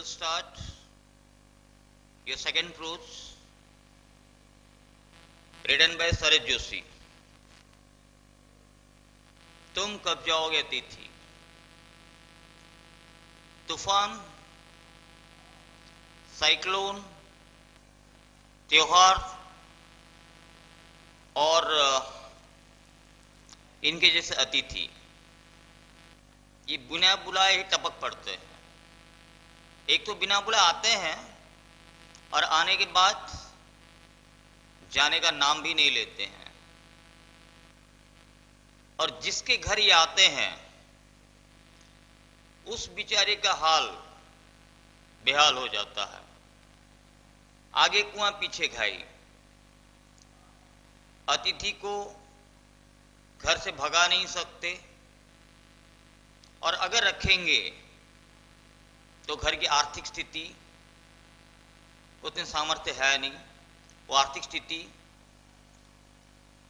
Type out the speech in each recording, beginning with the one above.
will start your second prose written by Saroj Joshi. तुम कब जाओगे अतिथि? तूफान, साइक्लोन, त्योहार और इनके जैसे अतिथि ये बिना बुलाए ही टपक पड़ते हैं। एक तो बिना बुलाए आते हैं और आने के बाद जाने का नाम भी नहीं लेते हैं, और जिसके घर ये आते हैं उस बेचारे का हाल बेहाल हो जाता है। आगे कुआं पीछे घाई। अतिथि को घर से भगा नहीं सकते, और अगर रखेंगे तो घर की आर्थिक स्थिति उतने सामर्थ्य है नहीं, वो आर्थिक स्थिति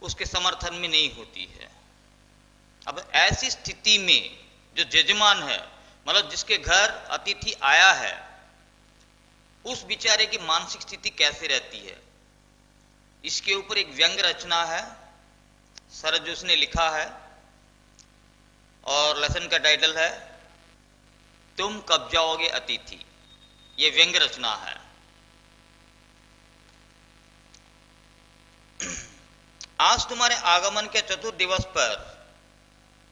उसके समर्थन में नहीं होती है। अब ऐसी स्थिति में जो यजमान है, मतलब जिसके घर अतिथि आया है, उस बेचारे की मानसिक स्थिति कैसे रहती है, इसके ऊपर एक व्यंग्य रचना है, सरज जोशी ने लिखा है, और लेसन का टाइटल है तुम कब जाओगे अतिथि। ये व्यंग्य रचना है। आज तुम्हारे आगमन के चतुर्थ दिवस पर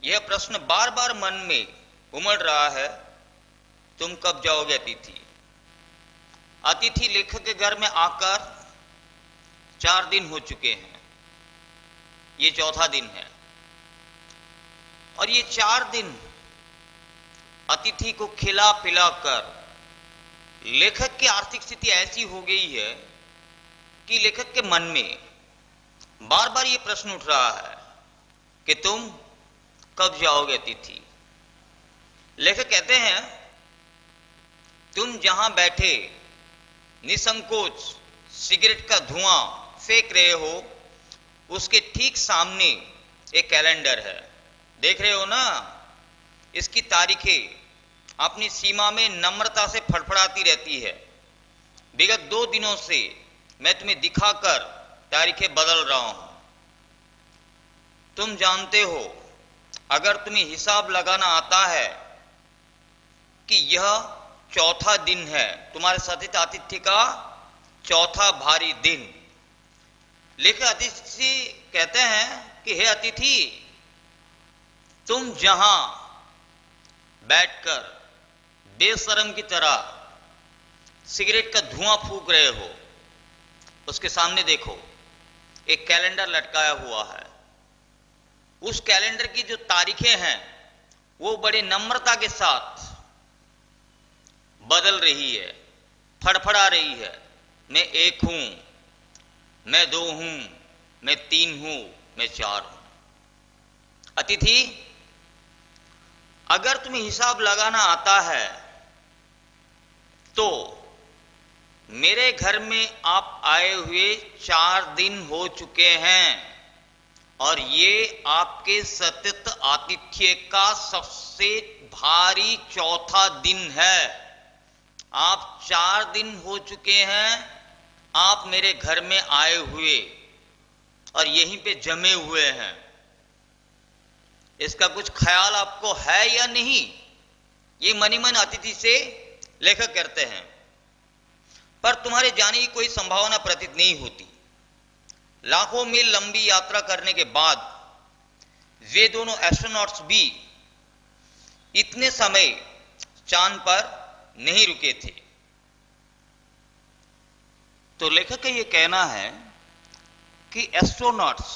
यह प्रश्न बार बार मन में उमड़ रहा है, तुम कब जाओगे अतिथि। अतिथि लेखक के घर में आकर 4 दिन हो चुके हैं, ये चौथा दिन है, और ये 4 दिन अतिथि को खिला पिला कर लेखक की आर्थिक स्थिति ऐसी हो गई है कि लेखक के मन में बार बार ये प्रश्न उठ रहा है कि तुम कब जाओगे अतिथि। लेखक कहते हैं तुम जहां बैठे निसंकोच सिगरेट का धुआं फेंक रहे हो, उसके ठीक सामने एक कैलेंडर है, देख रहे हो ना। इसकी तारीखें अपनी सीमा में नम्रता से फड़फड़ाती रहती है। विगत 2 दिनों से मैं तुम्हें दिखाकर तारीखें बदल रहा हूं। तुम जानते हो, अगर तुम्हें हिसाब लगाना आता है कि यह चौथा दिन है, तुम्हारे सतित आतिथ्य का चौथा भारी दिन। लेकिन अतिथि कहते हैं कि हे अतिथि, तुम जहां बैठकर बेशरम की तरह सिगरेट का धुआं फूंक रहे हो, उसके सामने देखो एक कैलेंडर लटकाया हुआ है। उस कैलेंडर की जो तारीखें हैं वो बड़े नम्रता के साथ बदल रही है, फड़फड़ा रही है। मैं 1 हूं, मैं 2 हूं, मैं 3 हूं, मैं 4 हूं। अतिथि, अगर तुम्हें हिसाब लगाना आता है तो मेरे घर में आप आए हुए 4 दिन हो चुके हैं, और ये आपके सतत आतिथ्य का सबसे भारी चौथा दिन है। आप 4 दिन हो चुके हैं आप मेरे घर में आए हुए और यहीं पे जमे हुए हैं। इसका कुछ ख्याल आपको है या नहीं, ये मनी मन अतिथि से लेखक करते हैं। पर तुम्हारे जाने की कोई संभावना प्रतीत नहीं होती। लाखों मील लंबी यात्रा करने के बाद वे दोनों एस्ट्रोनॉट्स भी इतने समय चांद पर नहीं रुके थे। तो लेखक का यह कहना है कि एस्ट्रोनॉट्स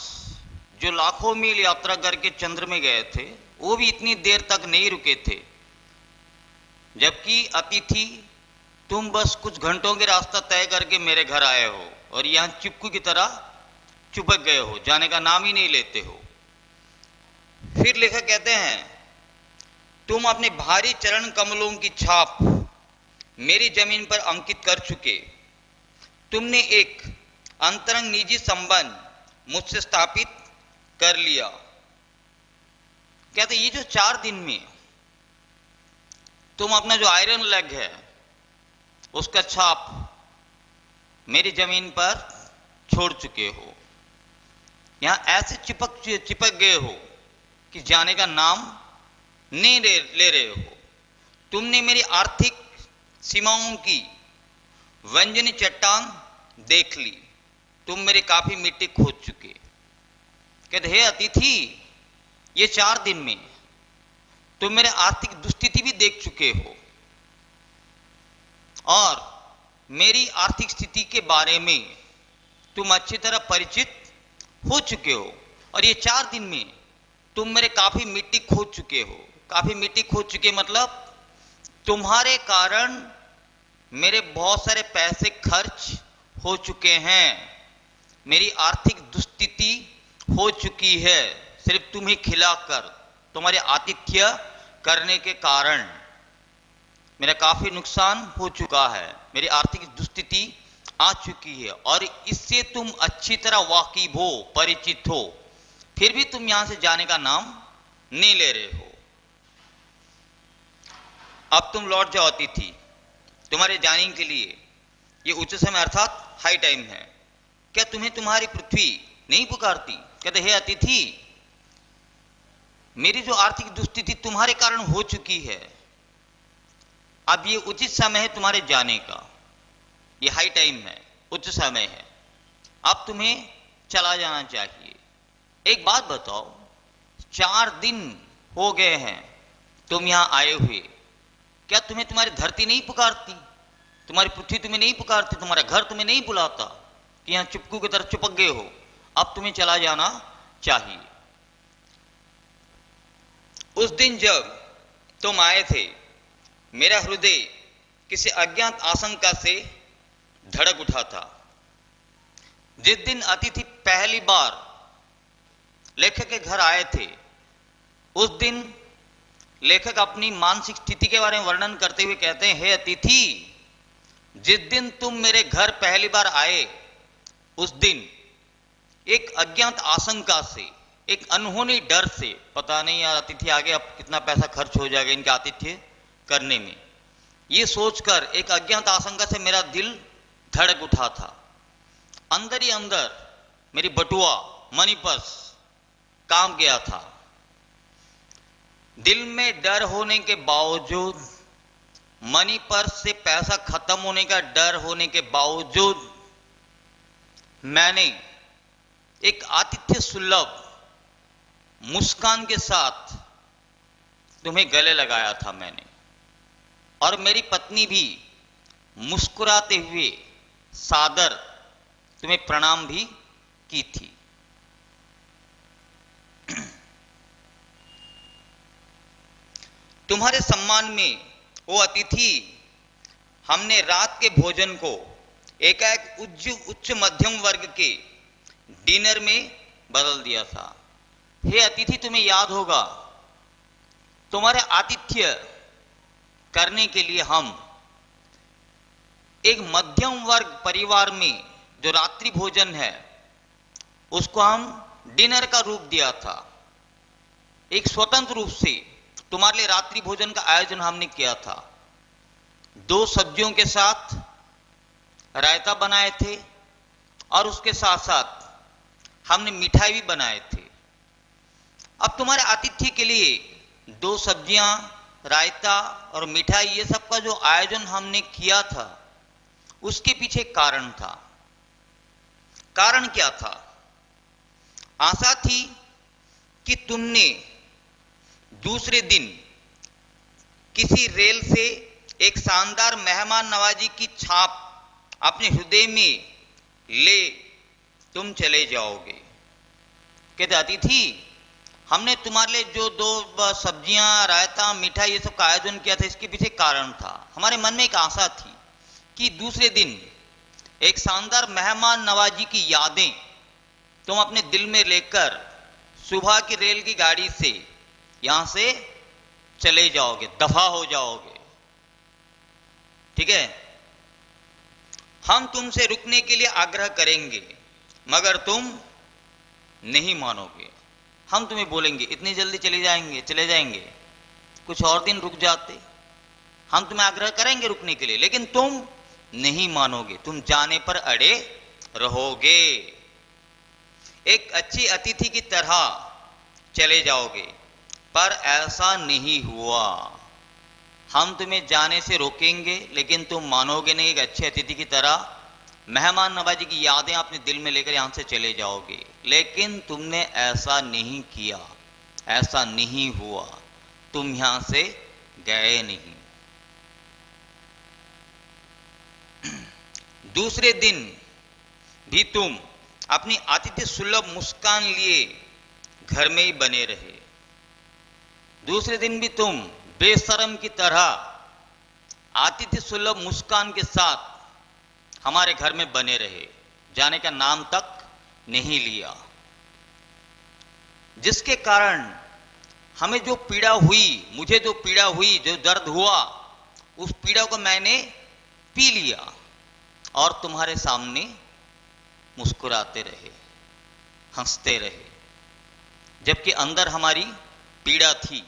जो लाखों मील यात्रा करके चंद्र में गए थे, वो भी इतनी देर तक नहीं रुके थे, जबकि अतिथि तुम बस कुछ घंटों के रास्ता तय करके मेरे घर आए हो और यहां चिपकू की तरह चिपक गए हो, जाने का नाम ही नहीं लेते हो। फिर लेखक कहते हैं तुम अपने भारी चरण कमलों की छाप मेरी जमीन पर अंकित कर चुके। तुमने एक अंतरंग निजी संबंध मुझसे स्थापित कर लिया। कहते ये जो 4 दिन में तुम अपना जो आयरन लेग है उसका छाप मेरी जमीन पर छोड़ चुके हो। यहां ऐसे चिपक गए हो कि जाने का नाम नहीं ले रहे हो। तुमने मेरी आर्थिक सीमाओं की व्यंजनी चट्टान देख ली। तुम मेरे काफी मिट्टी खोद चुके। कहते हे अतिथि, ये 4 दिन में तुम मेरे आर्थिक दुस्थिति भी देख चुके हो और मेरी आर्थिक स्थिति के बारे में तुम अच्छी तरह परिचित हो चुके हो। और ये 4 दिन में तुम मेरे काफी मिट्टी खोद चुके हो। काफी मिट्टी खोद चुके मतलब तुम्हारे कारण मेरे बहुत सारे पैसे खर्च हो चुके हैं। मेरी आर्थिक दुस्थिति हो चुकी है सिर्फ तुम्हें खिलाकर, तुम्हारे आतिथ्य करने के कारण मेरा काफी नुकसान हो चुका है। मेरी आर्थिक दुस्थिति आ चुकी है और इससे तुम अच्छी तरह वाकिफ हो, परिचित हो, फिर भी तुम यहां से जाने का नाम नहीं ले रहे हो। अब तुम लौट जाओ अतिथि, तुम्हारे जाने के लिए ये उच्च समय अर्थात हाई टाइम है। क्या तुम्हें तुम्हारी पृथ्वी नहीं पुकारती? कहते हे अतिथि, मेरी जो आर्थिक दुस्थिति तुम्हारे कारण हो चुकी है, अब ये उचित समय है तुम्हारे जाने का। ये हाई टाइम है, उच्च समय है, अब तुम्हें चला जाना चाहिए। एक बात बताओ, 4 दिन हो गए हैं तुम यहां आए हुए, क्या तुम्हें तुम्हारी धरती नहीं पुकारती? तुम्हारी पृथ्वी तुम्हें नहीं पुकारती? तुम्हारा घर तुम्हें नहीं बुलाता कि यहां चुपकू की तरह चिपक गए हो, अब तुम्हें चला जाना चाहिए। उस दिन जब तुम आए थे, मेरा हृदय किसी अज्ञात आशंका से धड़क उठा था। जिस दिन अतिथि पहली बार लेखक के घर आए थे, उस दिन लेखक अपनी मानसिक स्थिति के बारे में वर्णन करते हुए कहते हैं, हे अतिथि, जिस दिन तुम मेरे घर पहली बार आए, उस दिन एक अज्ञात आशंका से, एक अनहोनी डर से, पता नहीं यार अतिथि आ गए, अब कितना पैसा खर्च हो जाएगा इनके आतिथ्य करने में, ये सोचकर एक अज्ञात आशंका से मेरा दिल धड़क उठा था। अंदर ही अंदर मेरी बटुआ, मनी पर्स काम गया था। दिल में डर होने के बावजूद, मनी पर्स से पैसा खत्म होने का डर होने के बावजूद, मैंने एक आतिथ्य सुलभ मुस्कान के साथ तुम्हें गले लगाया था मैंने, और मेरी पत्नी भी मुस्कुराते हुए सादर तुम्हें प्रणाम भी की थी। तुम्हारे सम्मान में ओ अतिथि, हमने रात के भोजन को एकाएक उच्च मध्यम वर्ग के डिनर में बदल दिया था। हे अतिथि, तुम्हें याद होगा, तुम्हारे आतिथ्य करने के लिए हम एक मध्यम वर्ग परिवार में जो रात्रि भोजन है उसको हम डिनर का रूप दिया था। एक स्वतंत्र रूप से तुम्हारे लिए रात्रि भोजन का आयोजन हमने किया था। 2 सब्जियों के साथ रायता बनाए थे और उसके साथ साथ हमने मिठाई भी बनाए थे। अब तुम्हारे आतिथ्य के लिए 2 सब्जियां, रायता और मिठाई, ये सब का जो आयोजन हमने किया था, उसके पीछे कारण था। कारण क्या था? आशा थी कि तुमने दूसरे दिन किसी रेल से एक शानदार मेहमान नवाजी की छाप अपने हृदय में ले तुम चले जाओगे। कहते अतिथि, हमने तुम्हारे लिए जो 2 सब्जियां, रायता, मिठाई, ये सब का आयोजन किया था, इसके पीछे कारण था। हमारे मन में एक आशा थी कि दूसरे दिन एक शानदार मेहमान नवाजी की यादें तुम अपने दिल में लेकर सुबह की रेल की गाड़ी से यहां से चले जाओगे, दफा हो जाओगे। ठीक है, हम तुमसे रुकने के लिए आग्रह करेंगे मगर तुम नहीं मानोगे। हम तुम्हें बोलेंगे इतनी जल्दी चले जाएंगे, कुछ और दिन रुक जाते। हम तुम्हें आग्रह करेंगे रुकने के लिए, लेकिन तुम नहीं मानोगे, तुम जाने पर अड़े रहोगे। एक अच्छी अतिथि की तरह चले जाओगे, पर ऐसा नहीं हुआ। हम तुम्हें जाने से रोकेंगे, लेकिन तुम मानोगे नहीं। एक अच्छे अतिथि की तरह मेहमान नवाजी की यादें अपने दिल में लेकर यहां से चले जाओगे, लेकिन तुमने ऐसा नहीं किया, ऐसा नहीं हुआ, तुम यहां से गए नहीं। दूसरे दिन भी तुम अपनी आतिथ्य सुलभ मुस्कान लिए घर में ही बने रहे। दूसरे दिन भी तुम बेशरम की तरह आतिथ्य सुलभ मुस्कान के साथ हमारे घर में बने रहे, जाने का नाम तक नहीं लिया। जिसके कारण हमें जो पीड़ा हुई, मुझे जो पीड़ा हुई, जो दर्द हुआ, उस पीड़ा को मैंने पी लिया और तुम्हारे सामने मुस्कुराते रहे, हंसते रहे। जबकि अंदर हमारी पीड़ा थी,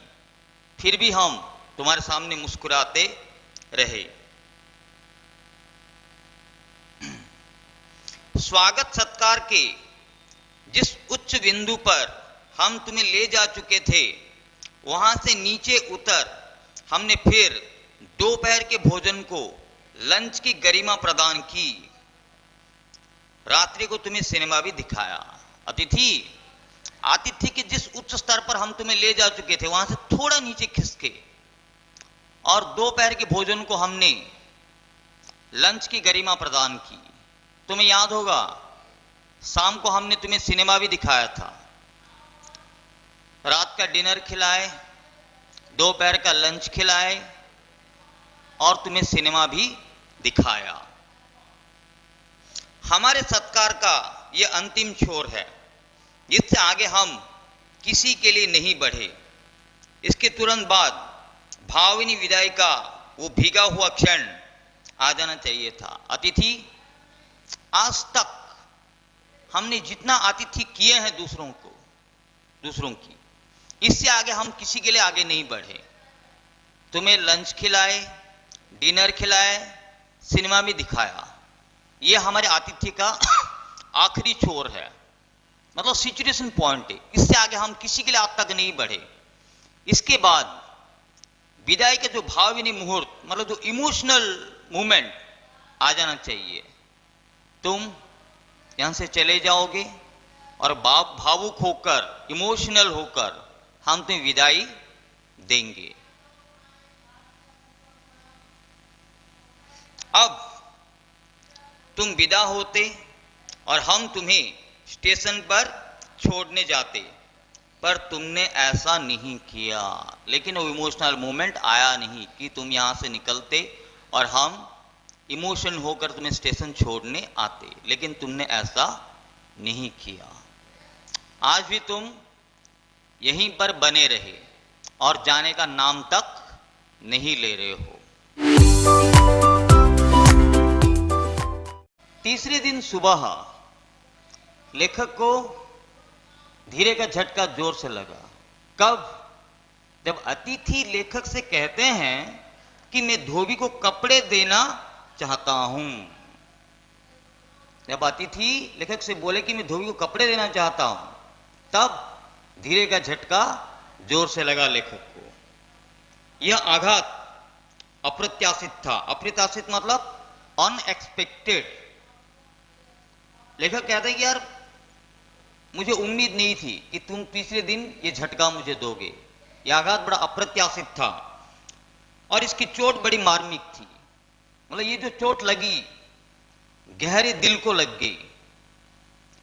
फिर भी हम तुम्हारे सामने मुस्कुराते रहे। स्वागत सत्कार के जिस उच्च बिंदु पर हम तुम्हें ले जा चुके थे, वहां से नीचे उतर हमने फिर दोपहर के भोजन को, लंच की गरिमा प्रदान की। रात्रि को तुम्हें सिनेमा भी दिखाया। आतिथ्य के जिस उच्च स्तर पर हम तुम्हें ले जा चुके थे, वहां से थोड़ा नीचे खिसके और दोपहर के भोजन को हमने, लंच की गरिमा प्रदान की। तुम्हें याद होगा, शाम को हमने तुम्हें सिनेमा भी दिखाया था, रात का डिनर खिलाए, दोपहर का लंच खिलाए और तुम्हें सिनेमा भी दिखाया। हमारे सत्कार का यह अंतिम छोर है, इससे आगे हम किसी के लिए नहीं बढ़े। इसके तुरंत बाद भावनी विदाई का वो भीगा हुआ क्षण आ जाना चाहिए था। अतिथि, आज तक हमने जितना आतिथ्य किए हैं दूसरों की, इससे आगे हम किसी के लिए आगे नहीं बढ़े। तुम्हें लंच खिलाए, डिनर खिलाए, सिनेमा भी दिखाया, यह हमारे आतिथ्य का आखिरी छोर है, मतलब सिचुएशन पॉइंट है। इससे आगे हम किसी के लिए आज तक नहीं बढ़े। इसके बाद विदाई का जो भावनी मुहूर्त, मतलब जो इमोशनल मूवमेंट आ जाना चाहिए। तुम यहां से चले जाओगे और भावुक होकर, इमोशनल होकर हम तुम्हें विदाई देंगे। अब तुम विदा होते और हम तुम्हें स्टेशन पर छोड़ने जाते, पर तुमने ऐसा नहीं किया। लेकिन वो इमोशनल मोमेंट आया नहीं कि तुम यहां से निकलते और हम इमोशन होकर तुम्हें स्टेशन छोड़ने आते, लेकिन तुमने ऐसा नहीं किया। आज भी तुम यहीं पर बने रहे और जाने का नाम तक नहीं ले रहे हो। तीसरे दिन सुबह लेखक को धीरे का झटका जोर से लगा। कब? जब अतिथि लेखक से कहते हैं कि मैं धोबी को कपड़े देना चाहता हूं। जब अतिथि लेखक से बोले कि मैं धोबी को कपड़े देना चाहता हूं, तब धीरे का झटका जोर से लगा लेखक को। यह आघात अप्रत्याशित था। अप्रत्याशित मतलब अनएक्सपेक्टेड। लेखक कहते हैं कि यार, मुझे उम्मीद नहीं थी कि तुम तीसरे दिन ये झटका मुझे दोगे। यह आघात बड़ा अप्रत्याशित था और इसकी चोट बड़ी मार्मिक थी। मतलब ये जो चोट लगी, गहरे दिल को लग गई।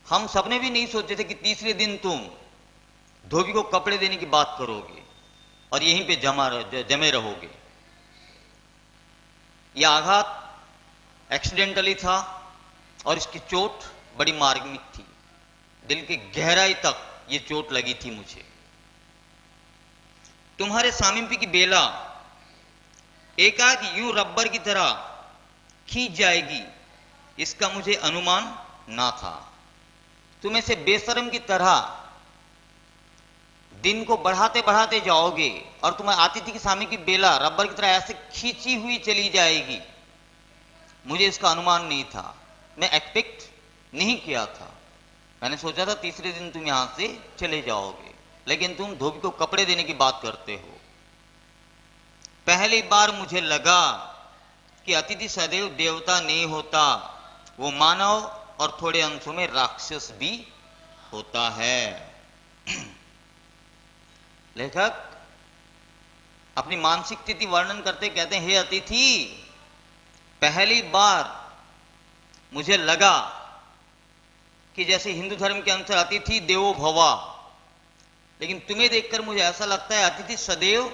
हम सबने भी नहीं सोचे थे कि तीसरे दिन तुम धोबी को कपड़े देने की बात करोगे और यहीं पे जमे रहोगे। यह आघात एक्सीडेंटली था और इसकी चोट बड़ी मार्मिक थी। दिल की गहराई तक ये चोट लगी थी मुझे। तुम्हारे सामीप्य की बेला एकाएक यूं रबर की तरह खींच जाएगी, इसका मुझे अनुमान ना था। तुम ऐसे बेशरम की तरह दिन को बढ़ाते बढ़ाते जाओगे और तुम्हारे आतिथ्य की सामने की बेला रबर की तरह ऐसे खींची हुई चली जाएगी, मुझे इसका अनुमान नहीं था, मैं एक्सपेक्ट नहीं किया था। मैंने सोचा था तीसरे दिन तुम यहां से चले जाओगे, लेकिन तुम धोबी को कपड़े देने की बात करते हो। पहली बार मुझे लगा कि अतिथि सदैव देवता नहीं होता, वो मानव और थोड़े अंशों में राक्षस भी होता है। लेखक अपनी मानसिक स्थिति वर्णन करते कहते हैं, हे अतिथि, पहली बार मुझे लगा कि जैसे हिंदू धर्म के अनुसार अतिथि देवो भवा, लेकिन तुम्हें देखकर मुझे ऐसा लगता है अतिथि सदैव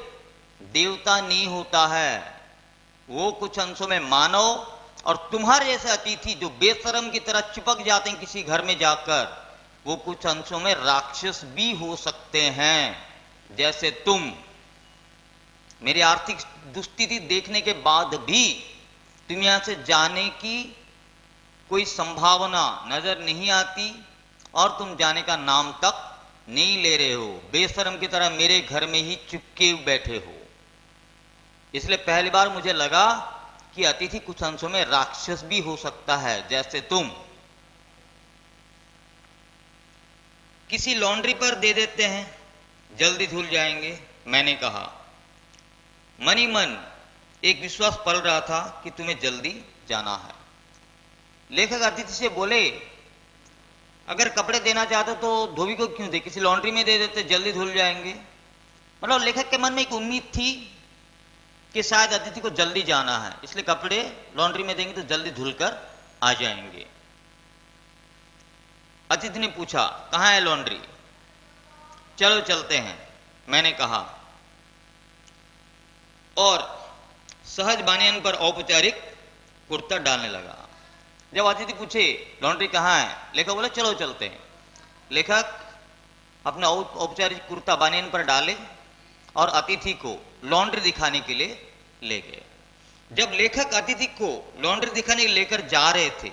देवता नहीं होता है, वो कुछ अंशों में मानव और तुम्हारे जैसे अतिथि जो बेशरम की तरह चिपक जाते हैं किसी घर में जाकर, वो कुछ अंशों में राक्षस भी हो सकते हैं जैसे तुम। मेरी आर्थिक दुस्थिति देखने के बाद भी तुम यहां से जाने की कोई संभावना नजर नहीं आती और तुम जाने का नाम तक नहीं ले रहे हो, बेशरम की तरह मेरे घर में ही चुपके बैठे हो। इसलिए पहली बार मुझे लगा कि अतिथि कुछ अंशों में राक्षस भी हो सकता है जैसे तुम। किसी लॉन्ड्री पर दे देते हैं, जल्दी धुल जाएंगे, मैंने कहा। मन ही मन एक विश्वास पल रहा था कि तुम्हें जल्दी जाना है। लेखक अतिथि से बोले, अगर कपड़े देना चाहते तो धोबी को क्यों दे, किसी लॉन्ड्री में दे देते, जल्दी धुल जाएंगे। मतलब लेखक के मन में एक उम्मीद थी कि शायद अतिथि को जल्दी जाना है, इसलिए कपड़े लॉन्ड्री में देंगे तो जल्दी धुलकर आ जाएंगे। अतिथि ने पूछा, कहां है लॉन्ड्री? चलो चलते हैं, मैंने कहा, और सहज बानियान पर औपचारिक कुर्ता डालने लगा। जब अतिथि पूछे लॉन्ड्री कहां है, लेखक बोला चलो चलते हैं। लेखक अपना औपचारिक कुर्ता बानियान पर डाले और अतिथि को लॉन्ड्री दिखाने के लिए ले गए। जब लेखक अतिथि को लॉन्ड्री दिखाने के लिए लेकर जा रहे थे,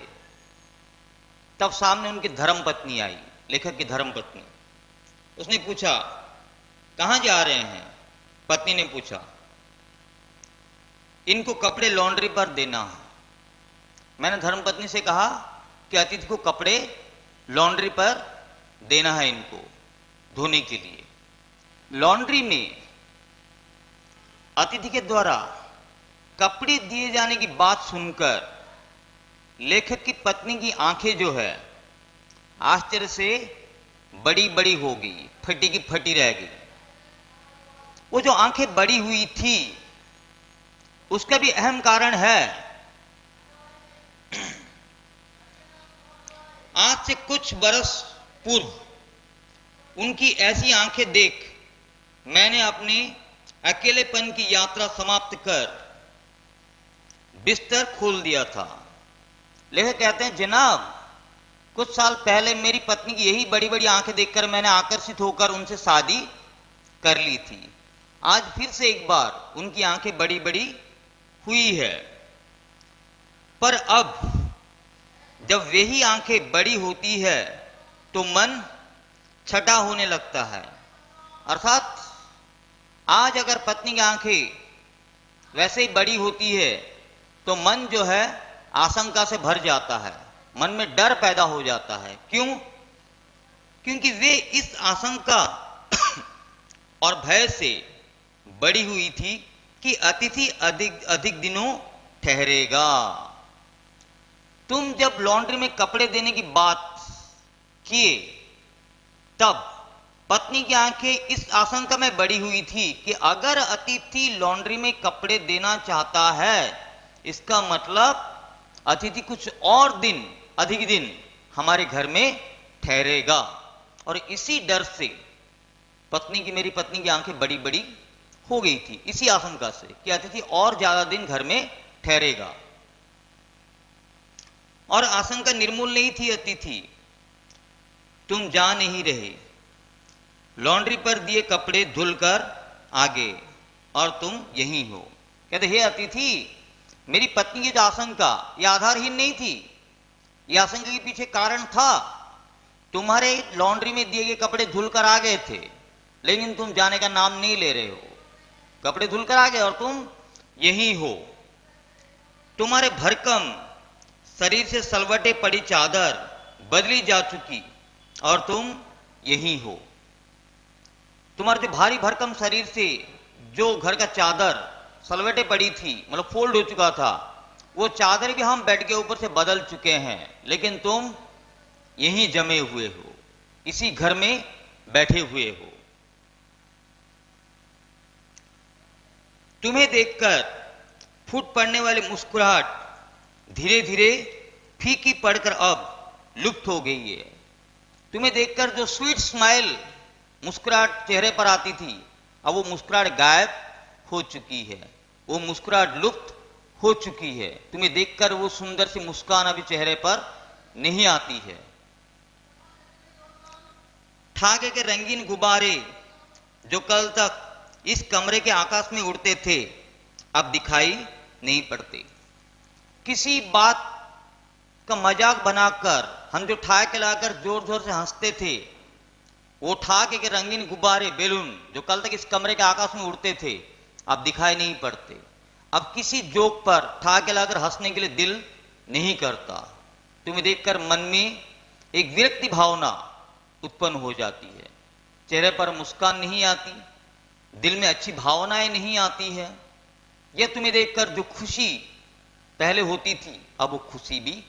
तब सामने उनकी धर्मपत्नी आई, लेखक की धर्मपत्नी। उसने पूछा, कहां जा रहे हैं? पत्नी ने पूछा, इनको कपड़े लॉन्ड्री पर देना है। मैंने धर्मपत्नी से कहा कि अतिथि को कपड़े लॉन्ड्री पर देना है, इनको धोने के लिए। लॉन्ड्री में अतिथि के द्वारा कपड़े दिए जाने की बात सुनकर लेखक की पत्नी की आंखें जो है आश्चर्य से बड़ी बड़ी हो गई, फटी की फटी रह गई। वो जो आंखें बड़ी हुई थी उसका भी अहम कारण है। आज से कुछ बरस पूर्व उनकी ऐसी आंखें देख मैंने अपने अकेलेपन की यात्रा समाप्त कर बिस्तर खोल दिया था। लेखक कहते हैं, जनाब, कुछ साल पहले मेरी पत्नी की यही बड़ी बड़ी आंखें देखकर मैंने आकर्षित होकर उनसे शादी कर ली थी। आज फिर से एक बार उनकी आंखें बड़ी बड़ी हुई है, पर अब जब वही आंखें बड़ी होती है तो मन छटा होने लगता है। अर्थात आज अगर पत्नी की आंखें वैसे ही बड़ी होती है तो मन जो है आशंका से भर जाता है, मन में डर पैदा हो जाता है। क्यों? क्योंकि वे इस आशंका और भय से बड़ी हुई थी कि अतिथि अधिक दिनों ठहरेगा। तुम जब लॉन्ड्री में कपड़े देने की बात किए तब पत्नी की आंखें इस आशंका में बड़ी हुई थी कि अगर अतिथि लॉन्ड्री में कपड़े देना चाहता है, इसका मतलब अतिथि कुछ और दिन, अधिक दिन हमारे घर में ठहरेगा। और इसी डर से मेरी पत्नी की आंखें बड़ी बड़ी हो गई थी, इसी आशंका से कि अतिथि और ज्यादा दिन घर में ठहरेगा। और आशंका निर्मूल नहीं थी अतिथि, तुम जा नहीं रहे, लॉन्ड्री पर दिए कपड़े धुलकर आ गए और तुम यहीं हो। कहते, हे अतिथि, मेरी पत्नी की जो आशंका यह आधारहीन नहीं थी, यह आशंका के पीछे कारण था। तुम्हारे लॉन्ड्री में दिए गए कपड़े धुलकर आ गए थे, लेकिन तुम जाने का नाम नहीं ले रहे हो। कपड़े धुलकर आ गए और तुम यहीं हो। तुम्हारे भरकम शरीर से सलवटे पड़ी चादर बदली जा चुकी और तुम यही हो। तुम्हारे जो भारी भरकम शरीर से जो घर का चादर सलवटे पड़ी थी, मतलब फोल्ड हो चुका था, वो चादर भी हम बेड के ऊपर से बदल चुके हैं, लेकिन तुम यहीं जमे हुए हो, इसी घर में बैठे हुए हो। तुम्हें देखकर फूट पड़ने वाली मुस्कुराहट धीरे धीरे फीकी पड़कर अब लुप्त हो गई है। तुम्हें देखकर जो स्वीट स्माइल मुस्कुराहट चेहरे पर आती थी, अब वो मुस्कुराहट गायब हो चुकी है, वो मुस्कुराहट लुप्त हो चुकी है। तुम्हें देखकर वो सुंदर सी मुस्कान अभी चेहरे पर नहीं आती है। ठाके के रंगीन गुब्बारे जो कल तक इस कमरे के आकाश में उड़ते थे, अब दिखाई नहीं पड़ते। किसी बात का मजाक बनाकर हम जो ठाके लाकर जोर जोर से हंसते थे, वो ठाके के रंगीन गुब्बारे बैलून जो कल तक इस कमरे के आकाश में उड़ते थे, अब दिखाई नहीं पड़ते। अब किसी जोक पर ठाके लाकर हंसने के लिए दिल नहीं करता। तुम्हें देखकर मन में एक विरक्ति भावना उत्पन्न हो जाती है। चेहरे पर मुस्कान नहीं आती, दिल में अच्छी भावनाएं नहीं आती है। यह तुम्हें देखकर जो खुशी पहले होती थी, अब वो खुशी भी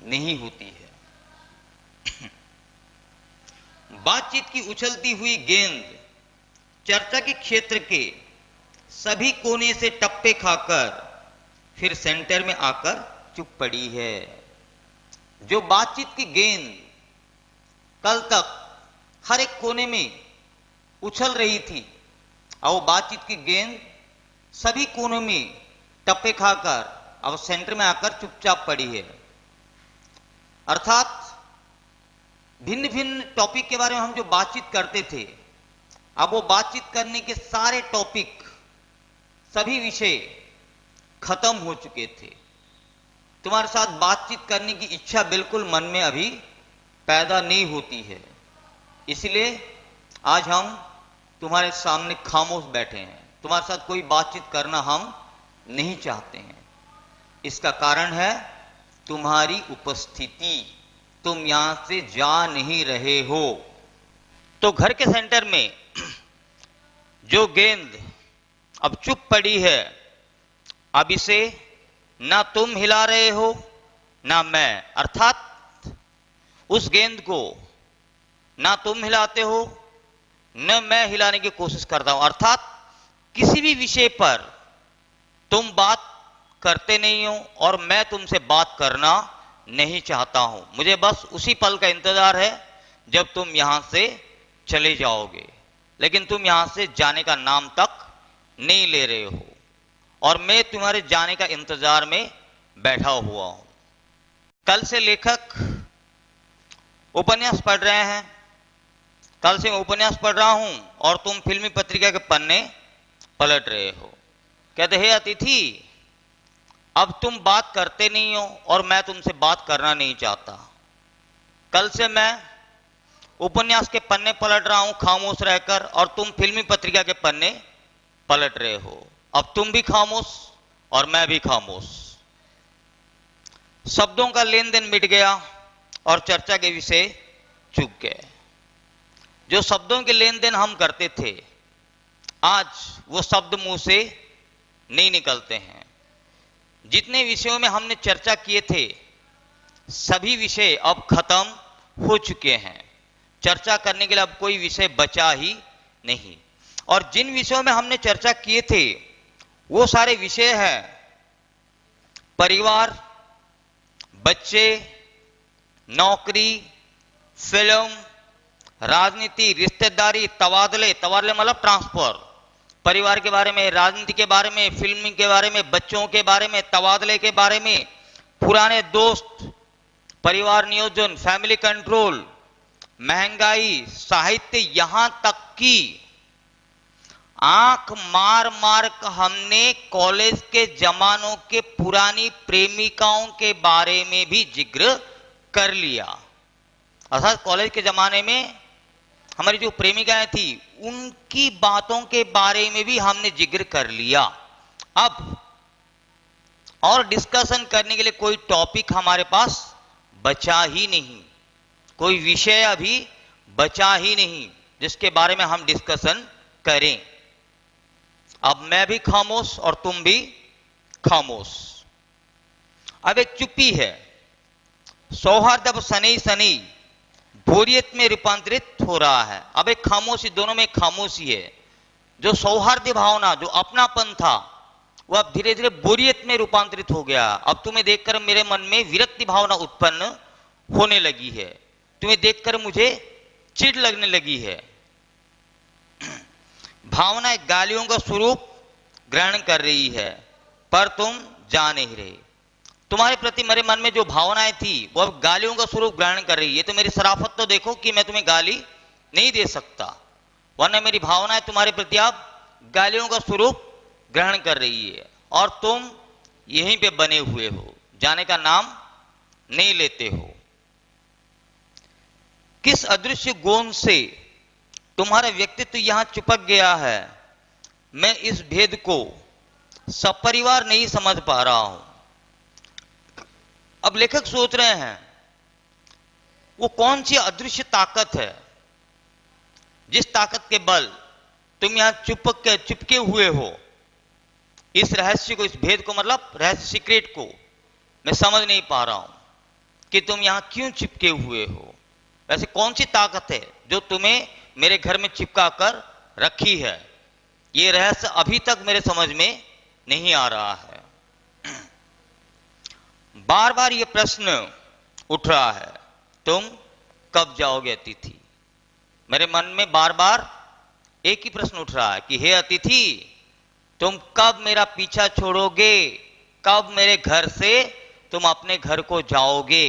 नहीं होती है। बातचीत की उछलती हुई गेंद चर्चा के क्षेत्र के सभी कोने से टप्पे खाकर फिर सेंटर में आकर चुप पड़ी है। जो बातचीत की गेंद कल तक हर एक कोने में उछल रही थी, और वो बातचीत की गेंद सभी कोनों में टप्पे खाकर अब सेंटर में आकर चुपचाप पड़ी है। अर्थात भिन्न भिन्न टॉपिक के बारे में हम जो बातचीत करते थे, अब वो बातचीत करने के सारे टॉपिक, सभी विषय खत्म हो चुके थे। तुम्हारे साथ बातचीत करने की इच्छा बिल्कुल मन में अभी पैदा नहीं होती है। इसलिए आज हम तुम्हारे सामने खामोश बैठे हैं। तुम्हारे साथ कोई बातचीत करना हम नहीं चाहते हैं। इसका कारण है तुम्हारी उपस्थिति। तुम यहां से जा नहीं रहे हो। तो घर के सेंटर में जो गेंद अब चुप पड़ी है, अब इसे ना तुम हिला रहे हो ना मैं। अर्थात उस गेंद को ना तुम हिलाते हो न मैं हिलाने की कोशिश करता हूं। अर्थात किसी भी विषय पर तुम बात करते नहीं हो और मैं तुमसे बात करना नहीं चाहता हूं। मुझे बस उसी पल का इंतजार है जब तुम यहां से चले जाओगे, लेकिन तुम यहां से जाने का नाम तक नहीं ले रहे हो और मैं तुम्हारे जाने का इंतजार में बैठा हुआ हूं। कल से लेखक उपन्यास पढ़ रहे हैं, कल से मैं उपन्यास पढ़ रहा हूं और तुम फिल्मी पत्रिका के पन्ने पलट रहे हो। कहते हे अतिथि, अब तुम बात करते नहीं हो और मैं तुमसे बात करना नहीं चाहता। कल से मैं उपन्यास के पन्ने पलट रहा हूं खामोश रहकर और तुम फिल्मी पत्रिका के पन्ने पलट रहे हो। अब तुम भी खामोश और मैं भी खामोश। शब्दों का लेन देन मिट गया और चर्चा के विषय चूक गए। जो शब्दों के लेन देन हम करते थे, आज वो शब्द मुंह से नहीं निकलते हैं। जितने विषयों में हमने चर्चा किए थे, सभी विषय अब खत्म हो चुके हैं। चर्चा करने के लिए अब कोई विषय बचा ही नहीं। और जिन विषयों में हमने चर्चा किए थे, वो सारे विषय हैं परिवार, बच्चे, नौकरी, फिल्म, राजनीति, रिश्तेदारी, तबादले मतलब ट्रांसफर। परिवार के बारे में, राजनीति के बारे में, फिल्म के बारे में, बच्चों के बारे में, तबादले के बारे में, पुराने दोस्त, परिवार नियोजन, फैमिली कंट्रोल, महंगाई, साहित्य, यहां तक कि आंख मार मार कर हमने कॉलेज के जमानों के पुरानी प्रेमिकाओं के बारे में भी जिक्र कर लिया। अर्थात कॉलेज के जमाने में हमारी जो प्रेमिकाएं थी, उनकी बातों के बारे में भी हमने जिक्र कर लिया। अब और डिस्कशन करने के लिए कोई टॉपिक हमारे पास बचा ही नहीं, कोई विषय अभी बचा ही नहीं जिसके बारे में हम डिस्कशन करें। अब मैं भी खामोश और तुम भी खामोश। अब एक चुप्पी है, सौहार्द अब शनि शनि बोरियत में रूपांतरित हो रहा है। अब एक खामोशी, दोनों में खामोशी है। जो सौहार्द भावना, जो अपनापन था, वो अब धीरे धीरे बोरियत में रूपांतरित हो गया। अब तुम्हें देखकर मेरे मन में विरक्ति भावना उत्पन्न होने लगी है, तुम्हें देखकर मुझे चिढ़ लगने लगी है। भावना गालियों का स्वरूप ग्रहण कर रही है, पर तुम जा नहीं रहे। तुम्हारे प्रति मेरे मन में जो भावनाएं थी वो अब गालियों का स्वरूप ग्रहण कर रही है। तो मेरी शराफत तो देखो कि मैं तुम्हें गाली नहीं दे सकता, वरना मेरी भावनाएं तुम्हारे प्रति अब गालियों का स्वरूप ग्रहण कर रही है और तुम यहीं पे बने हुए हो, जाने का नाम नहीं लेते हो। किस अदृश्य गोंद से तुम्हारा व्यक्तित्व यहां चिपक गया है, मैं इस भेद को सपरिवार नहीं समझ पा रहा हूं। अब लेखक सोच रहे हैं वो कौन सी अदृश्य ताकत है जिस ताकत के बल तुम यहां चिपके हुए हो। इस रहस्य को, इस भेद को, मतलब रहस्य, सीक्रेट को मैं समझ नहीं पा रहा हूं कि तुम यहां क्यों चिपके हुए हो। वैसे कौन सी ताकत है जो तुम्हें मेरे घर में चिपका कर रखी है, ये रहस्य अभी तक मेरे समझ में नहीं आ रहा है। बार बार ये प्रश्न उठ रहा है, तुम कब जाओगे अतिथि। मेरे मन में बार बार एक ही प्रश्न उठ रहा है कि हे अतिथि, तुम कब मेरा पीछा छोड़ोगे, कब मेरे घर से तुम अपने घर को जाओगे,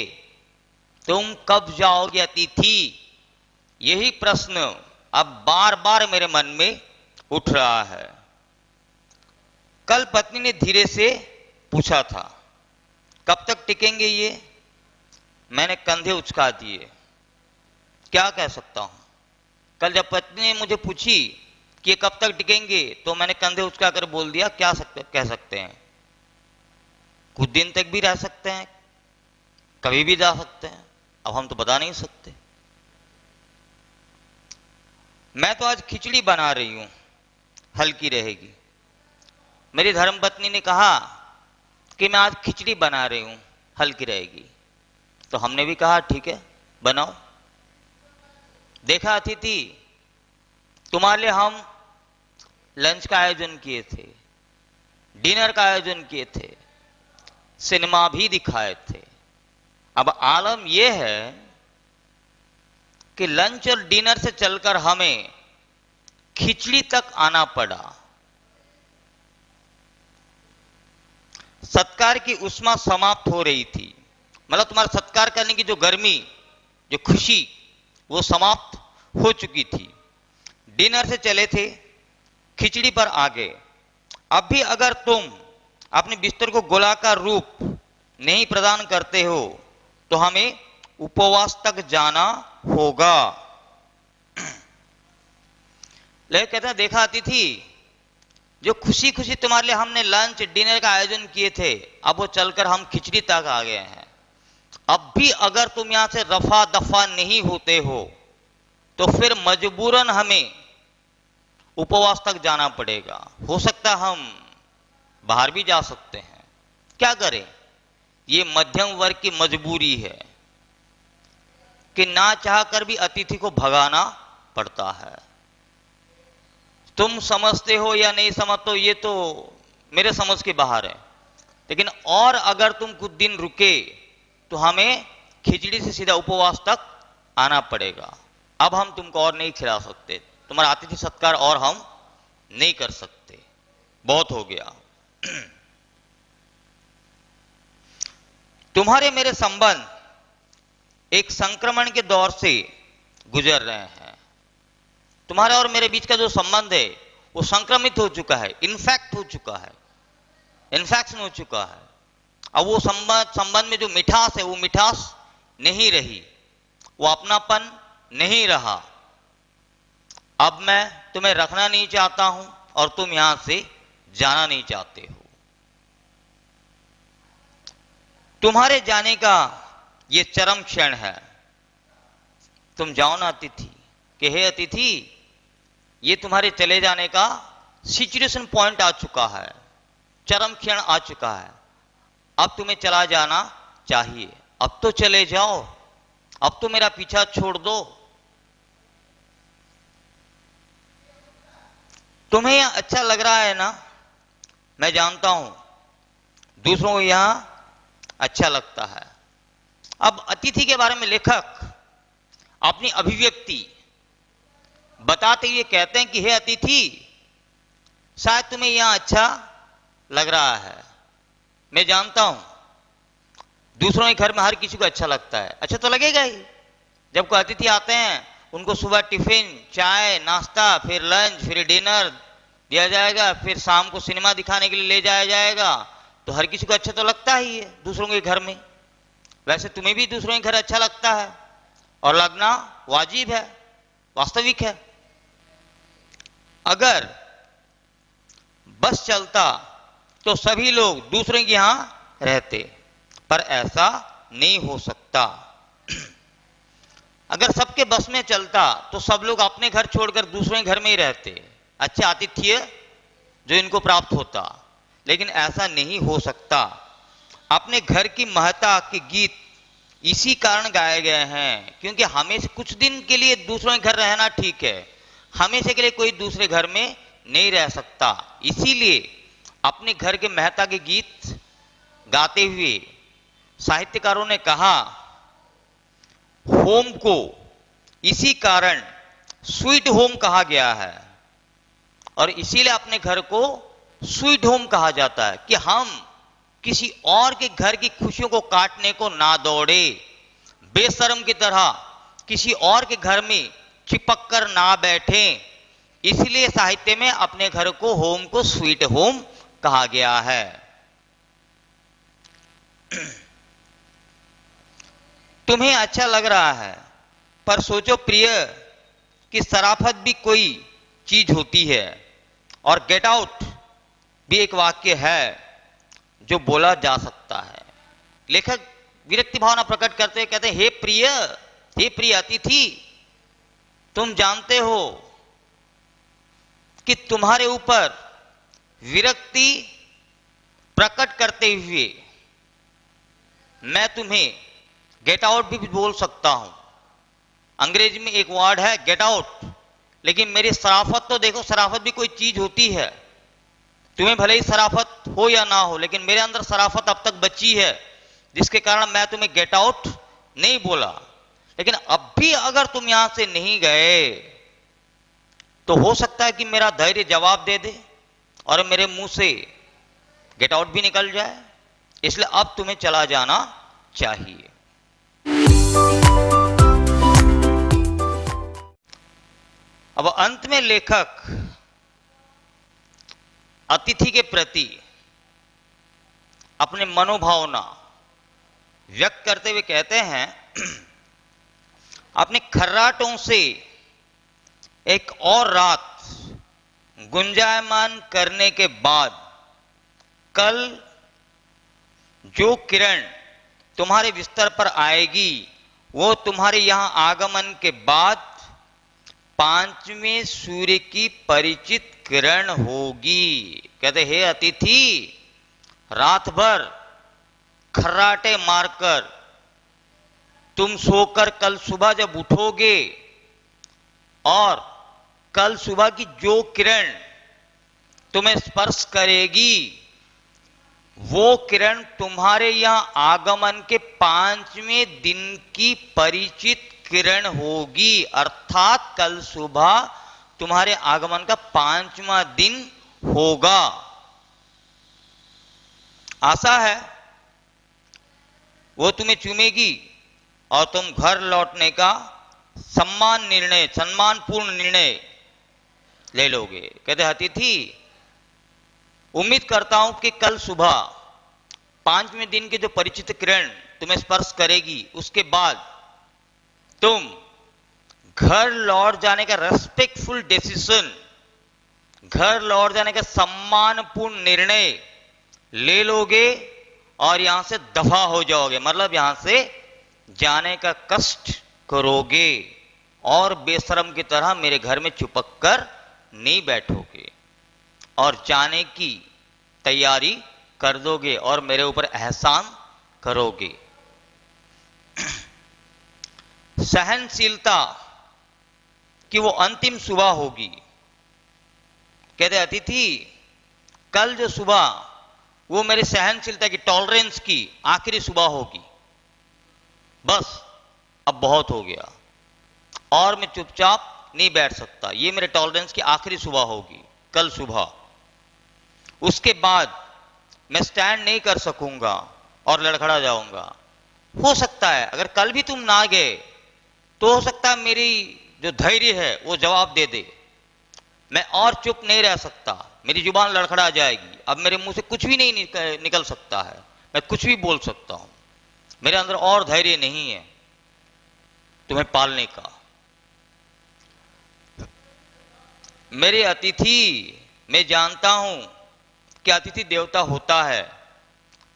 तुम कब जाओगे अतिथि। यही प्रश्न अब बार बार मेरे मन में उठ रहा है। कल पत्नी ने धीरे से पूछा था, कब तक टिकेंगे ये। मैंने कंधे उचका दिए, क्या कह सकता हूं। कल जब पत्नी ने मुझे पूछी कि कब तक टिकेंगे, तो मैंने कंधे उचका कर बोल दिया, क्या कह सकते हैं, कुछ दिन तक भी रह सकते हैं, कभी भी जा सकते हैं, अब हम तो बता नहीं सकते। मैं तो आज खिचड़ी बना रही हूं, हल्की रहेगी। मेरी धर्मपत्नी ने कहा कि मैं आज खिचड़ी बना रही हूं, हल्की रहेगी। तो हमने भी कहा ठीक है बनाओ। देखा अतिथि, तुम्हारे लिए हम लंच का आयोजन किए थे, डिनर का आयोजन किए थे, सिनेमा भी दिखाए थे। अब आलम यह है कि लंच और डिनर से चलकर हमें खिचड़ी तक आना पड़ा। सत्कार की उष्मा समाप्त हो रही थी, मतलब तुम्हारा सत्कार करने की जो गर्मी, जो खुशी, वो समाप्त हो चुकी थी। डिनर से चले थे, खिचड़ी पर आ गए। अब भी अगर तुम अपने बिस्तर को गोलाकार रूप नहीं प्रदान करते हो तो हमें उपवास तक जाना होगा। लेकिन कहते हैं, देखा अतिथि, जो खुशी खुशी तुम्हारे लिए हमने लंच डिनर का आयोजन किए थे, अब वो चलकर हम खिचड़ी तक आ गए हैं। अब भी अगर तुम यहां से रफा दफा नहीं होते हो तो फिर मजबूरन हमें उपवास तक जाना पड़ेगा। हो सकता है हम बाहर भी जा सकते हैं, क्या करें, ये मध्यम वर्ग की मजबूरी है कि ना चाह कर भी अतिथि को भगाना पड़ता है। तुम समझते हो या नहीं समझते हो ये तो मेरे समझ के बाहर है, लेकिन और अगर तुम कुछ दिन रुके तो हमें खिचड़ी से सीधा उपवास तक आना पड़ेगा। अब हम तुमको और नहीं खिला सकते, तुम्हारा अतिथि सत्कार और हम नहीं कर सकते, बहुत हो गया। तुम्हारे मेरे संबंध एक संक्रमण के दौर से गुजर रहे हैं। तुम्हारे और मेरे बीच का जो संबंध है वो संक्रमित हो चुका है, इन्फेक्ट हो चुका है, इन्फेक्शन हो चुका है। अब वो संबंध में जो मिठास है वो मिठास नहीं रही, वो अपनापन नहीं रहा। अब मैं तुम्हें रखना नहीं चाहता हूं और तुम यहां से जाना नहीं चाहते हो। तुम्हारे जाने का ये चरम क्षण है। तुम जाओ ना अतिथि, कि हे अतिथि, ये तुम्हारे चले जाने का सिचुएशन पॉइंट आ चुका है, चरम क्षण आ चुका है। अब तुम्हें चला जाना चाहिए, अब तो चले जाओ, अब तो मेरा पीछा छोड़ दो। तुम्हें यहां अच्छा लग रहा है ना, मैं जानता हूं दूसरों को यहां अच्छा लगता है। अब अतिथि के बारे में लेखक अपनी अभिव्यक्ति बताते हुए कहते हैं कि हे अतिथि, शायद तुम्हें यहां अच्छा लग रहा है। मैं जानता हूं दूसरों के घर में हर किसी को अच्छा लगता है, अच्छा तो लगेगा ही। जब कोई अतिथि आते हैं उनको सुबह टिफिन, चाय, नाश्ता, फिर लंच, फिर डिनर दिया जाएगा, फिर शाम को सिनेमा दिखाने के लिए ले जाया जाएगा, तो हर किसी को अच्छा तो लगता ही है दूसरों के घर में। वैसे तुम्हें भी दूसरों के घर अच्छा लगता है और लगना वाजिब है, वास्तविक है। अगर बस चलता तो सभी लोग दूसरे के यहां रहते, पर ऐसा नहीं हो सकता। अगर सबके बस में चलता तो सब लोग अपने घर छोड़कर दूसरे घर में ही रहते, अच्छे आतिथ्य जो इनको प्राप्त होता, लेकिन ऐसा नहीं हो सकता। अपने घर की महत्ता के गीत इसी कारण गाए गए हैं, क्योंकि हमेशा कुछ दिन के लिए दूसरों के घर रहना ठीक है, हमेशा के लिए कोई दूसरे घर में नहीं रह सकता। इसीलिए अपने घर के महत्ता के गीत गाते हुए साहित्यकारों ने कहा, होम को इसी कारण स्वीट होम कहा गया है, और इसीलिए अपने घर को स्वीट होम कहा जाता है कि हम किसी और के घर की खुशियों को काटने को ना दौड़े, बेशर्म की तरह किसी और के घर में चिपक कर ना बैठे। इसलिए साहित्य में अपने घर को, होम को स्वीट होम कहा गया है। तुम्हें अच्छा लग रहा है, पर सोचो प्रिय कि शराफत भी कोई चीज होती है, और गेट आउट भी एक वाक्य है जो बोला जा सकता है। लेखक विरक्ति भावना प्रकट करते कहते हैं, हे प्रिय अतिथि, तुम जानते हो कि तुम्हारे ऊपर विरक्ति प्रकट करते हुए मैं तुम्हें गेट आउट भी बोल सकता हूं। अंग्रेजी में एक वर्ड है गेट आउट, लेकिन मेरी शराफत तो देखो, शराफत भी कोई चीज होती है। तुम्हें भले ही शराफत हो या ना हो, लेकिन मेरे अंदर शराफत अब तक बची है, जिसके कारण मैं तुम्हें गेट आउट नहीं बोला। लेकिन अब भी अगर तुम यहां से नहीं गए तो हो सकता है कि मेरा धैर्य जवाब दे दे और मेरे मुंह से गेट आउट भी निकल जाए। इसलिए अब तुम्हें चला जाना चाहिए। अब अंत में लेखक अतिथि के प्रति अपने मनोभावना व्यक्त करते हुए कहते हैं, अपने खर्राटों से एक और रात गुंजायमान करने के बाद कल जो किरण तुम्हारे बिस्तर पर आएगी वो तुम्हारे यहां आगमन के बाद 5वें सूर्य की परिचित किरण होगी। कहते, हे अतिथि, रात भर खर्राटे मारकर तुम सोकर कल सुबह जब उठोगे और कल सुबह की जो किरण तुम्हें स्पर्श करेगी वो किरण तुम्हारे यहां आगमन के 5वें दिन की परिचित किरण होगी। अर्थात कल सुबह तुम्हारे आगमन का 5वां दिन होगा। आशा है वो तुम्हें चूमेगी और तुम घर लौटने का सम्मानपूर्ण निर्णय ले लोगे। कहते, अतिथि, उम्मीद करता हूं कि कल सुबह 5वें दिन की जो परिचित किरण तुम्हें स्पर्श करेगी उसके बाद तुम घर लौट जाने का रेस्पेक्टफुल डिसीजन, घर लौट जाने का सम्मानपूर्ण निर्णय ले लोगे और यहां से दफा हो जाओगे, मतलब यहां से जाने का कष्ट करोगे और बेशरम की तरह मेरे घर में चिपक कर नहीं बैठोगे और जाने की तैयारी कर दोगे और मेरे ऊपर एहसान करोगे। सहनशीलता की वो अंतिम सुबह होगी। कहते अतिथि कल जो सुबह वो मेरी सहनशीलता की, टॉलरेंस की आखिरी सुबह होगी। बस अब बहुत हो गया और मैं चुपचाप नहीं बैठ सकता, ये मेरे टॉलरेंस की आखिरी सुबह होगी कल सुबह। उसके बाद मैं स्टैंड नहीं कर सकूंगा और लड़खड़ा जाऊंगा। हो सकता है अगर कल भी तुम ना गए तो हो सकता है मेरी जो धैर्य है वो जवाब दे दे। मैं और चुप नहीं रह सकता, मेरी जुबान लड़खड़ा जाएगी। अब मेरे मुंह से कुछ भी नहीं निकल सकता है, मैं कुछ भी बोल सकता हूं। मेरे अंदर और धैर्य नहीं है तुम्हें पालने का। मेरे अतिथि, मैं जानता हूं कि अतिथि देवता होता है,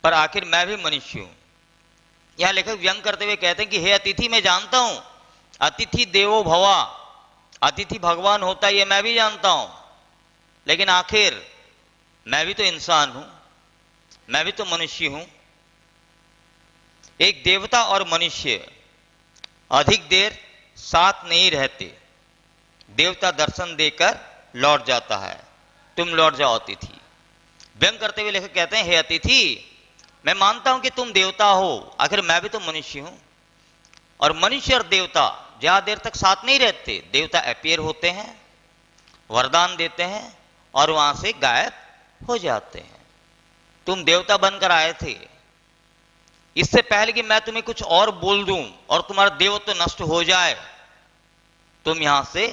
पर आखिर मैं भी मनुष्य हूं। यहां लेखक व्यंग करते हुए कहते हैं कि हे अतिथि, मैं जानता हूं अतिथि देवो भवा, अतिथि भगवान होता है, ये मैं भी जानता हूं, लेकिन आखिर मैं भी तो इंसान हूं, मैं भी तो मनुष्य हूं। एक देवता और मनुष्य अधिक देर साथ नहीं रहते। देवता दर्शन देकर लौट जाता है, तुम लौट जाओ अतिथि। व्यंग करते हुए लेखक कहते हैं हे अतिथि, मैं मानता हूं कि तुम देवता हो, आखिर मैं भी तो मनुष्य हूं। और मनुष्य और देवता ज्यादा देर तक साथ नहीं रहते। देवता अपीयर होते हैं, वरदान देते हैं और वहां से गायब हो जाते हैं। तुम देवता बनकर आए थे, इससे पहले कि मैं तुम्हें कुछ और बोल दूं और तुम्हारा देवत्व नष्ट हो जाए, तुम यहां से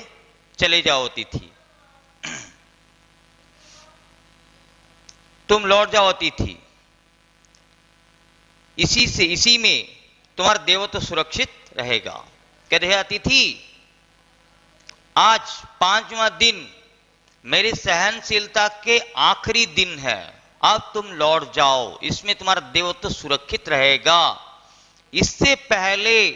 चले जाओ अतिथि, तुम लौट जाओ अतिथि। इसी में तुम्हारा देवत्व सुरक्षित रहेगा। कहते हैं अतिथि, आज 5वां दिन मेरी सहनशीलता के आखिरी दिन है, अब तुम लौट जाओ, इसमें तुम्हारा देवत्व सुरक्षित रहेगा। इससे पहले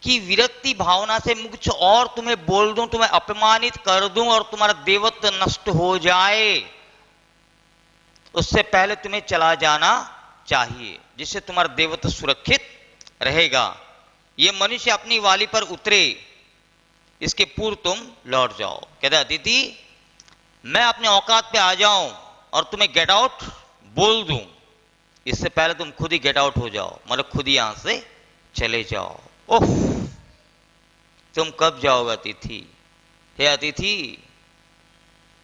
कि विरक्ति भावना से कुछ और तुम्हें बोल दूं, तुम्हें अपमानित कर दूं और तुम्हारा देवत्व नष्ट हो जाए, उससे पहले तुम्हें चला जाना चाहिए, जिससे तुम्हारा देवत्व सुरक्षित रहेगा। ये मनुष्य अपनी वाली पर उतरे, इसके पूर्व तुम लौट जाओ। कहते अतिथि, मैं अपने औकात पे आ जाऊं और तुम्हें गेट आउट बोल दूं, इससे पहले तुम खुद ही गेट आउट हो जाओ, मतलब खुद ही यहां से चले जाओ। ओह, तुम कब जाओगे अतिथि? हे अतिथि,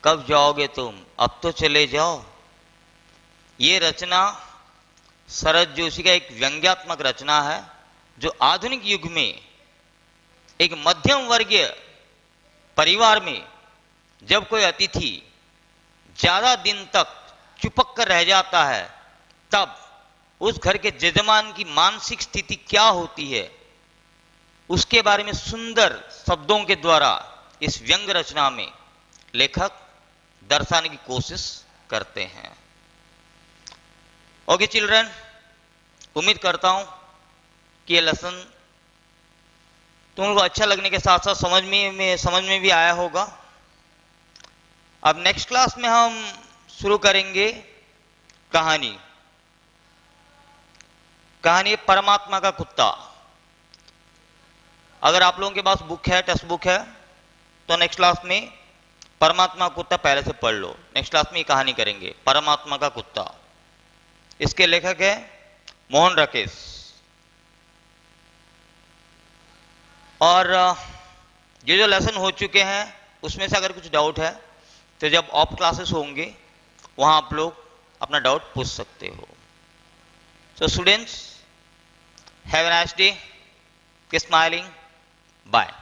कब जाओगे तुम? अब तो चले जाओ। ये रचना शरद जोशी का एक व्यंग्यात्मक रचना है, जो आधुनिक युग में एक मध्यम वर्गीय परिवार में जब कोई अतिथि ज्यादा दिन तक चिपक कर रह जाता है, तब उस घर के यजमान की मानसिक स्थिति क्या होती है, उसके बारे में सुंदर शब्दों के द्वारा इस व्यंग रचना में लेखक दर्शाने की कोशिश करते हैं। ओके चिल्ड्रन, उम्मीद करता हूं कि ये लेसन तुम लोगों को अच्छा लगने के साथ साथ समझ में भी आया होगा। अब नेक्स्ट क्लास में हम शुरू करेंगे कहानी परमात्मा का कुत्ता। अगर आप लोगों के पास बुक है, टेक्स्ट बुक है, तो नेक्स्ट क्लास में परमात्मा का कुत्ता पहले से पढ़ लो। नेक्स्ट क्लास में ये कहानी करेंगे परमात्मा का कुत्ता। इसके लेखक है मोहन राकेश। और ये जो लेसन हो चुके हैं उसमें से अगर कुछ डाउट है तो जब ऑफ क्लासेस होंगे वहां आप लोग अपना डाउट पूछ सकते हो। So students, have a nice day, keep smiling, bye.